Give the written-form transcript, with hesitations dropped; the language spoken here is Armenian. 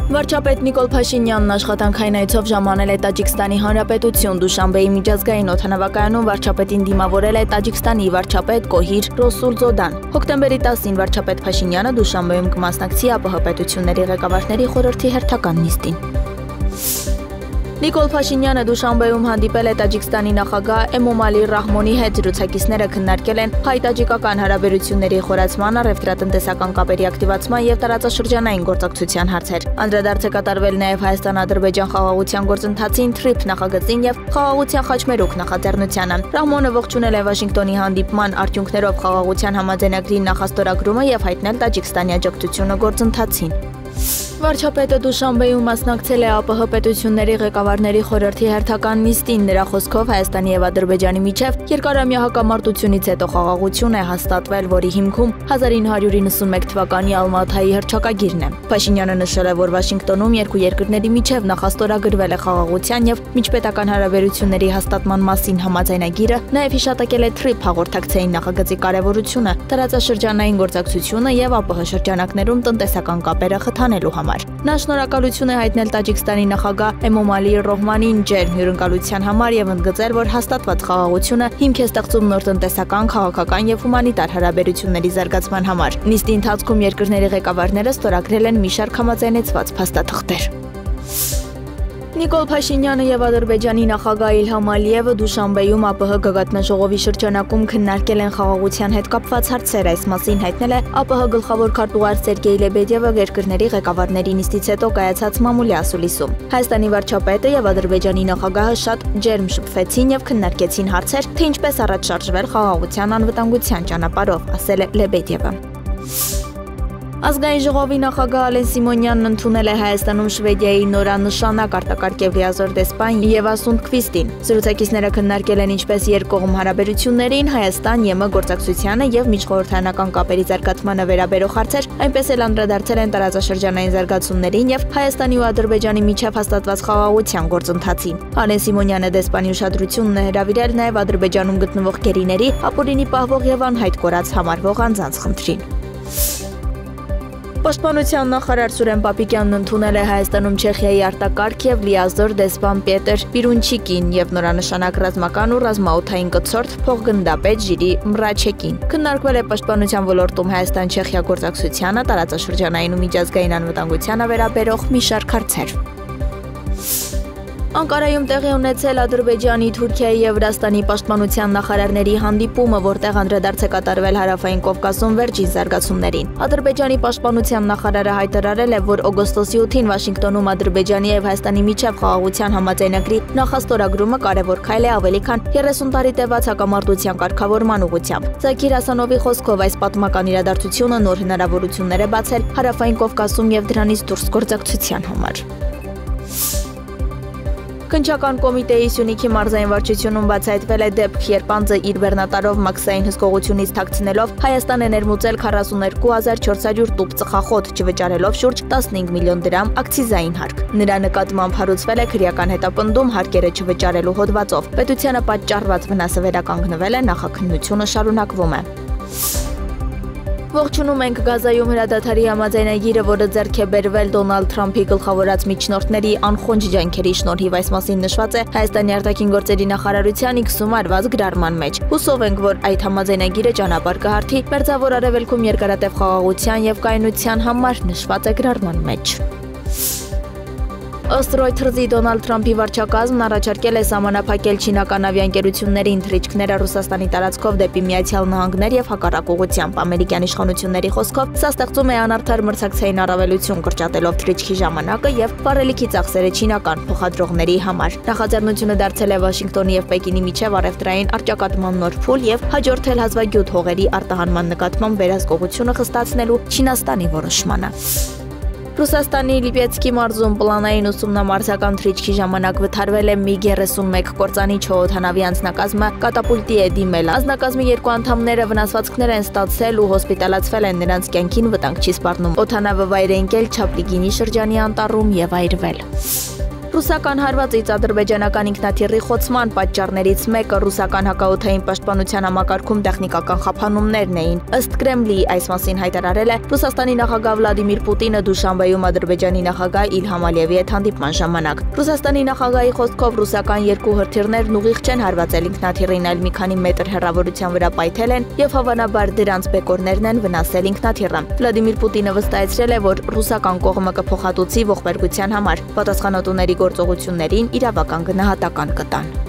Վարչապետ Նիկոլ Փաշինյանն աշխատանքային այցով ժամանել է Տաջիկստանի Հանրապետություն Դուշանբեի միջազգային օդանավակայանում վարչապետին դիմավորել է Տաջիկստանի վարչապետ Կոհիր Ռոսուլզոդան։ Հոկտեմբերի 10-ին վարչապետ Փաշինյանը Դուշանբեում կմասնակցի ԱՊՀ պետությունների ղեկավարների խորհրդի հերթական նիստին։ Նիկոլ Փաշինյանը Դուշանբեում հանդիպել է Տաջիկստանի նախագահ Էմոմալի Ռահմոնի հետ, զրուցակիցները քննարկել են հայ-տաջիկական հարաբերությունների խորացման, առևտրատնտեսական կապերի ակտիվացման եւ տարածաշրջանային գործակցության հարցեր։ Անդրադարձ է կատարվել նաեւ Հայաստան-Ադրբեջան խաղաղության գործընթացին, TRIP նախագծին եւ խաղաղության խաչմերուկ նախաձեռնությանը։ Ռահմոնը ողջունել է Վաշինգտոնի հանդիպման արդյունքներով խաղաղության համաձայնագրի նախաստորագրումը եւ հայտնել Տաջիկստանի աջակցությունը գործընթացին։ Վարչապետը Դուշանբեում մասնակցել է ԱՊՀ պետությունների ղեկավարների խորհրդի հերթական նիստին։ Նրա խոսքով Հայաստանի եւ Ադրբեջանի միջև երկարամյա հակամարտությունից հետո խաղաղություն է հաստատվել, որի հիմքում 1991 թվականի Ալմաթայի հռչակագիրն է։ Փաշինյանը նշել է, որ Վաշինգտոնում երկու երկրների միջև նախաստորագրվել է խաղաղության եւ միջպետական հարաբերությունների հաստատման մասին համաձայնագիրը, նաեւ հիշատակել է TRIP հաղորդակցային նախագծի կարեւորությունը, տարածաշրջանային գործակցությունը եւ ԱՊՀ շրջանակներում տնտեսական կապերը խթանելու համար։ Նա շնորհակալություն է հայտնել Տաջիկստանի նախագահ Էմոմալի Ռոհմանին ջերմ հյուրընկալության համար եւ ընդգծել, որ հաստատված խաղաղությունը հիմք է ստեղծում նոր տնտեսական, քաղաքական եւ հումանիտար հարաբերությունների զարգացման համար։ Նիստի ընթացքում երկրների ղեկավարները ստորագրել են մի շարք համաձայնեցված փաստաթղթեր։ Նիկոլ Փաշինյանը եւ Ադրբեջանի նախագահ Իլհամ Ալիևը Դուշանբեում ԱՊՀ գագաթնաժողովի շրջանակում քննարկել են խաղաղության հետ կապված հարցեր։ Այս մասին հայտնել է ԱՊՀ գլխավոր քարտուղար Սերգեյ Լեբեդևը երկրների ղեկավարների նիստից հետո կայացած մամուլի ասուլիսում։ Հայաստանի վարչապետը եւ Ադրբեջանի նախագահը շատ ջերմ շփվեցին եւ քննարկեցին հարցեր, թե ինչպես առաջ շարժվել խաղաղության անվտանգության ճանապարհով, ասել է Լեբեդևը։ Ազգային ժողովի նախագահ Ալեն Սիմոնյանն ընդունել է Հայաստանում Շվեդիայի նորանշանակ արտակարգ Լիազոր դեսպան Եվա Սունդկվիստին։ Զրուցակիցները քննարկել են ինչպես երկկողմ հարաբերություններին, Հայաստան-ԵՄ գործակցությանը եւ միջխորհրդարանական կապերի զարգացմանը վերաբերող հարցեր, այնպես էլ անդրադարձել են տարածաշրջանային զարգացումներին եւ Հայաստանի ու Ադրբեջանի միջև հաստատված խաղաղության գործընթացին։ Ալեն Սիմոնյանը դեսպանի ուշադրությունն է հրավիրել նաեւ Ադրբեջանում գտնվող գերիների, ապօրինի պահվող եւ անհայտ կորած համարվող անձանց խնդրին։ Պաշտպանության նախարար Սուրեն Պապիկյանն ընդունել է Հայաստանում Չեխիայի արտակարգ եւ լիազոր դեսպան Պետր Պիրունչիկին եւ նորանշանակ ռազմական ու ռազմաօդային կցորդ փոխգնդապետ Ժիրի Մրաչեկին։ Քննարկվել է պաշտպանության ոլորտում Հայաստան-Չեխիա գործակցությանը, տարածաշրջանային ու միջազգային անվտանգությանը վերաբերող մի շարք հարցեր։ Անկարայում տեղի ունեցել Ադրբեջանի, Թուրքիայի եւ Վրաստանի պաշտպանության նախարարների հանդիպումը, որտեղ անդրադարձ է կատարվել Հարավային Կովկասում վերջին զարգացումներին։ Ադրբեջանի պաշտպանության նախարարը հայտարարել է, որ օգոստոսի 8-ին Վաշինգտոնում Ադրբեջանի եւ Հայաստանի միջև խաղաղության համաձայնագրի նախաստորագրումը կարևոր քայլ է ավելի քան 30 տարի տևած հակամարտության կարգավորման ուղղությամբ։ Զաքիր Հասանովի խոսքով այս պատմական իրադարձությունը նոր հնարավորություններ է բացել Հարավային Կովկասում եւ դրանից դուրս գործակցության համար։ Քննչական կոմիտեի Սյունիքի մարզային վարչությունում բացահայտվել է դեպք, երբ անձը իր բեռնատարով մաքսային հսկողությունից թաքցնելով Հայաստան է ներմուծել 42400 տուփ ծխախոտ, չվճարելով շուրջ 15 միլիոն դրամ ակցիզային հարկ։ Նրա նկատմամբ հարուցվել է քրեական հետապնդում հարկերը չվճարելու հոդվածով։ Պետությանը պատճառված վնասը վերականգնվել է, նախաքննությունը շարունակվում է։ Ողջունում ենք Գազայում հրադադարի համաձայնագիրը, որը ձեռք է բերվել Դոնալդ Թրամփի գլխավորած միջնորդների անխոնջ ջանքերի շնորհիվ։ Այս մասին նշված է Հայաստանի արտաքին գործերի նախարարության X-ում արված գրառման մեջ։ Հուսով ենք, որ այդ համաձայնագիրը ճանապարհ կհարթի Մերձավոր Արևելքում երկարատև խաղաղության եւ կայունության համար, նշված է գրառման մեջ։ Ըստ Reuters-ի Դոնալդ Թրամփի վարչակազմն առաջարկել է սահմանափակել չինական ավիաընկերություններին թռիչքները Ռուսաստանի տարածքով դեպի Միացյալ Նահանգներ եւ հակառակ ուղղությամբ։ Ամերիկյան իշխանությունների խոսքով սա ստեղծում է անարդար մրցակցային առավելություն, կրճատելով թռիչքի ժամանակը եւ վառելիքի ծախսերը չինական փոխադրողների համար։ Նախաձեռնությունը դարձել է Վաշինգտոնի եւ Պեկինի միջև առևտրային առճակատման նոր փուլ եւ հաջորդել հազվագյուտ հողերի արտահանման նկատմամբ վերահսկողությունը խստացնելու Չինաստանի որոշմանը։ Ռուսաստանի Լիպեցկի մարզում պլանային ուսումնամարզական թռիչքի ժամանակ վթարվել է MiG-31 կործանիչ օդանավի անձնակազմը կատապուլտի է դիմել։ Անձնակազմի երկու անդամները վնասվածքներ են ստացել ու հոսպիտալացվել են, նրանց կյանքին վտանգ չի սպառնում։ Օդանավը վայր է ընկել Չապլիգինի շրջանի անտառում եւ այրվել։ Ռուսական հարվածից ադրբեջանական ինքնաթիռի խոցման պատճառներից մեկը ռուսական հակաօդային պաշտպանության համակարգում տեխնիկական խափանումներն էին։ Ըստ Կրեմլի այս մասին հայտարարել է Ռուսաստանի նախագահ Վլադիմիր Պուտինը Դուշանբեում Ադրբեջանի նախագահ Իլհամ Ալիևի հետ հանդիպման ժամանակ։ Ռուսաստանի նախագահի խոսքով ռուսական երկու հրթիռներն ուղիղ չեն հարվածել ինքնաթիռին, այլ մի քանի մետր հեռավորության վրա պայթել են եւ հավանաբար դրանց բեկորներն են վնասել ինքնաթիռը։ Վլադիմիր Պուտինը վստահեցրել է, որ ռուսական կողմը կփոխհատուցի ողբերգության համար։ Պատասխանատուների գործողություններին իրավական գնահատական կտան։